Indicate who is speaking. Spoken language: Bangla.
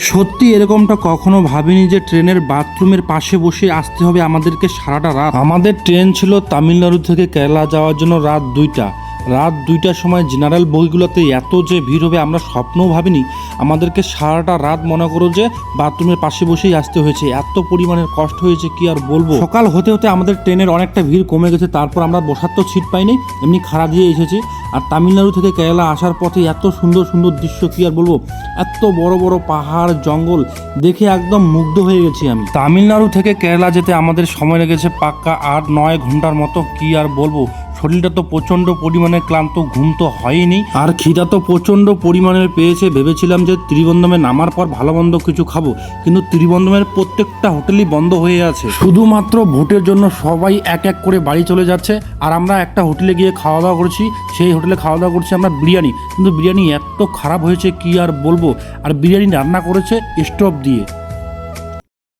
Speaker 1: সত্যি এরকমটা কখনো ভাবিনি যে ট্রেনের বাথরুমের পাশে বসে আসতে হবে আমাদেরকে সারাটা রাত। আমাদের ট্রেন ছিল তামিলনাড়ু থেকে কেরালা যাওয়ার জন্য রাত 2টার সময় জেনারেল বগিগুলোতে এত যে ভিড় হবে আমরা স্বপ্নও ভাবিনি। আমাদেরকে সারাটা রাত মনে করো যে বাথরুমের পাশে বসেই আসতে হয়েছে, এত পরিমাণের কষ্ট হয়েছে কি আর বলবো। সকাল হতে হতে আমাদের ট্রেনের অনেকটা ভিড় কমে গেছে, তারপর আমরা বসার তো সিট পাইনি, এমনি খাড়া দিয়ে এসেছি। আর তামিলনাড়ু থেকে কেরালা আসার পথে এত সুন্দর সুন্দর দৃশ্য কি আর বলবো, এত বড় বড় পাহাড় জঙ্গল দেখে একদম মুগ্ধ হয়ে গেছি আমি। তামিলনাড়ু থেকে কেরালা যেতে আমাদের সময় লেগেছে পাক্কা 8-9 ঘন্টার মতো, কি আর বলবো। শরীরটা তো প্রচণ্ড পরিমাণে ক্লান্ত, ঘুম তো হয়নি, আর খিদা তো প্রচণ্ড পরিমাণের পেয়েছে। ভেবেছিলাম যে ত্রিবন্ধমে নামার পর ভালো মন্দ কিছু খাবো, কিন্তু ত্রিবন্ধমের প্রত্যেকটা হোটেলই বন্ধ হয়ে আছে। শুধুমাত্র ভোটের জন্য সবাই এক এক করে বাড়ি চলে যাচ্ছে, আর আমরা একটা হোটেলে গিয়ে খাওয়া দাওয়া করছি। সেই হোটেলে খাওয়া দাওয়া করছি আমরা বিরিয়ানি, কিন্তু বিরিয়ানি এত খারাপ হয়েছে কি আর বলবো। আর বিরিয়ানি রান্না করেছে স্টোভ দিয়ে।